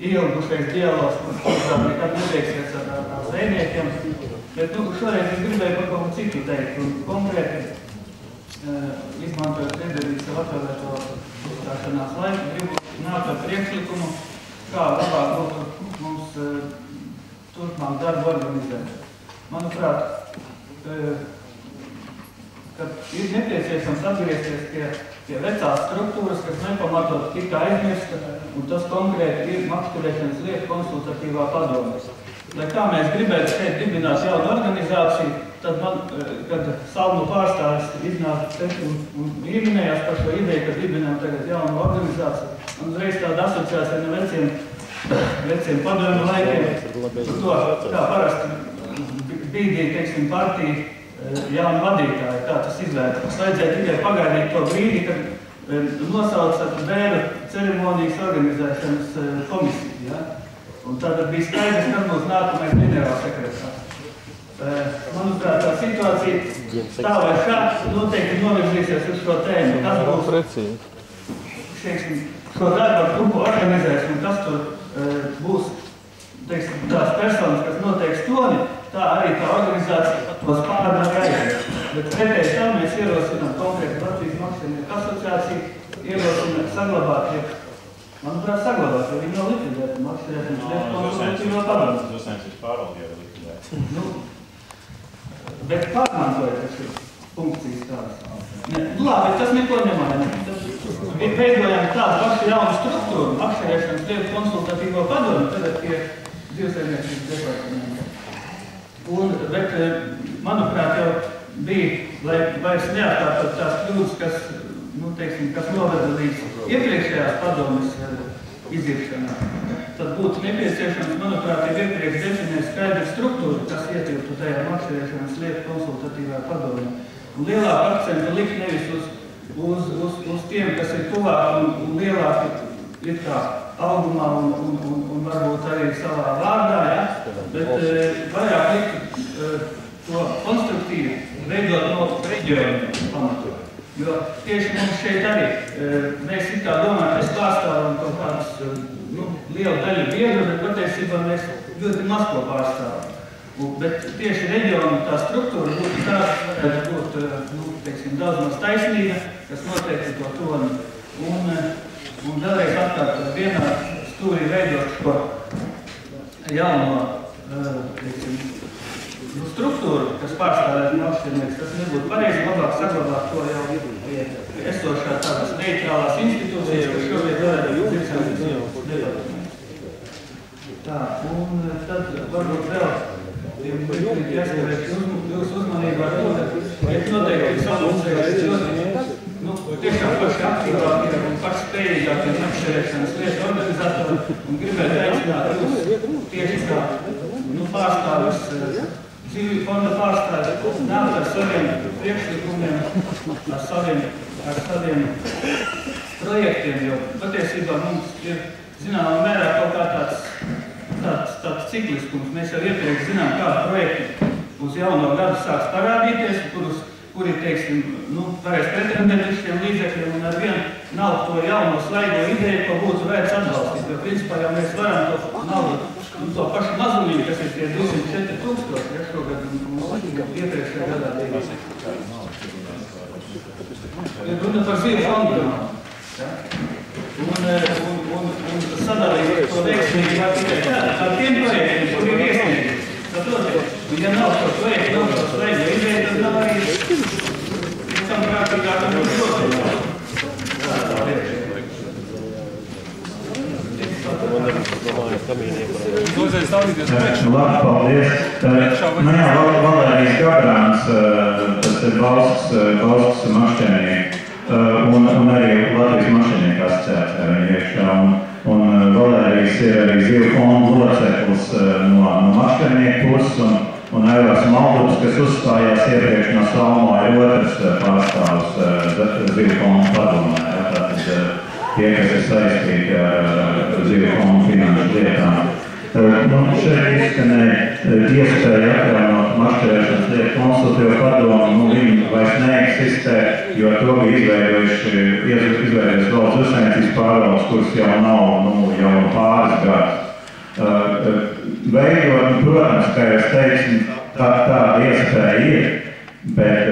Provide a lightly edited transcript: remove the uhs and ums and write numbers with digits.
ieilgušais dialogs, kurš nekad nebeigsies ar zvejniekiem. Bet šoreiz es gribēju par kaut ko citu teikt, un konkrēti izmantojot iedarbīt savu atvēlēto uzstāšanās laiku, gribu nākt ar priekšlikumu, kā labāk būtu mums turpmāk darbu organizēt. Manuprāt, ka ir nepieciešams atgriezties pie vecās struktūras, kas nepamatot tika aizmirsta, un tas konkrēti ir makšķerēšanas lietu konsultatīvā padome. Lai kā mēs gribētu šeit dibināt jaunu organizāciju, tad man, kad Salmu pārstāvis iznāca un ieminējās par šo ideju, ka dibinām tagad jaunu organizāciju, un uzreiz tāda asociācija no veciem padomju laikiem, to kā parasti bīdīja, teiksim, partija jaunu vadītāju, kā tas izvērtās. Vajadzēja tikai pagaidīt to brīdi, kad nosauca bēru ceremonijas organizēšanas komisiju. Ja? Un tātad bija skaidrs, kad būs nākamais ģenerālsekretārs. Manuprāt, tā situācija tā vai šā noteikti novirzīsies uz šo tēmu. Kas būs šo darbu grupu organizēs un kas tur būs tās personas, kas noteiks toni, tā arī tā organizācija tos pārāk aizies. Bet pretēji tam mēs ierosinām konkrēti Latvijas makšķernieku asociāciju, ierosinām saglabāt, manuprāt, saglabāt, jo viņi nav likvidēti makšķerēšanas lietu konsultatīvā padomu. Dusēns vispār jau ir likvidēti. Bet pārmantojot šīs funkcijas tādas. Labi, tas neko nemaina. Ir veidojami tādu pašu jaunu struktūru, makšķerēšanas lietu konsultatīvo padomu, tagad pie dzīvsaimniecības departamentiem. Bet, manuprāt, jau bija, lai vairs neatkārtot tās kļūdas, kas noveda līdz iepriekšējās padomes izirkšanā. Tad būtu nepieciešams, manuprāt, ir iepriekš definēt skaidru struktūru, kas ietilptu tajā makšķerēšanas lietu konsultatīvā padomē. Un lielāku akcentu likt nevis uz tiem, kas ir tuvāk un lielāki ir kā augumā un varbūt arī savā vārdā, ja? Bet vairāk likt to konstruktīvi veidot no reģionu pamatu. Jo tieši mums šeit arī, mēs it kā domājam, mēs pārstāvam kaut kādus lielu daļu biedru, bet patiesībā mēs ļoti maz ko pārstāvam. Bet tieši reģionu tā struktūra būtu tāds, varētu būt, daudz maz taisnīga, kas noteikti to toni. Un vēlreiz atkārtot vienā stūrī veidot šo jauno, struktūru, kas pārstāvētu makšķernieks, tas nebūtu pareizi, labāk saglabāt to jau pie esošā tādas neitrālās institūcijas, kas šobrīd varētu dzīvsaimniecības departamentu. Tā, un tad varbūt vēl jāskarēt jūsu uzmanību ar to, ka noteikti ir salucējuši ļoti, tiešām paši aktīvākie un paši spējīgākie makšķerēšanas lietu organizatori un gribētu aicināt jūs tieši kā pārstāvis Dzīvju fonda pārstāvis nākt ar saviem priekšlikumiem, ar saviem projektiem, jo patiesībā mums ir zināmā mērā kaut kā tāds cikliskums. Mēs jau iepriekš zinām, kādi projekti uz jauno gadu sāks parādīties, kuri, teiksim, varēs pretendēt uz šiem līdzekļiem un ar vienu nav to jauno slaido ideju, ko būtu vērts atbalstīt, jo principā jau mēs varam to naudu to pašu mazumību, kas ir tie 204,000, ja šogad mums iepriekšējā gadā bija. Runa par Dzīvju fondu. Un sadalīt to veiksmīgi var tikai ar tiem projektiem, kur ir iesniegti. Un ja nav šo projektu, nav šo slaido ideju, tad nav arī tam prātīgākam un šodien. Labi, paldies. Valērijas Gabrāns, tas ir valsts makšķernieki, un arī Latvijas makšķernieku asociācijā iekšā. Un Valērijas ir arī Dzīvju fonda loceklis no makšķernieku puses, un Aivars Maldubs, kas uzstājās iepriekš no Salmo, ir otrs pārstāvs Dzīvju fonda padomē. Tie, kas ir saistīti ar Dzīvju fondu finanšu lietām. Šeit izskanēja iespēja atjaunot mašķerēšanas lietu konsultīvo padomu, viņi vairs neeksistē, jo to bija izveidojuši valsts uzsaimniecības pārvaldes, kuras jau nav, jau pāris gadus. Veidot, protams, kā jau es teicu, tāda iespēja ir, bet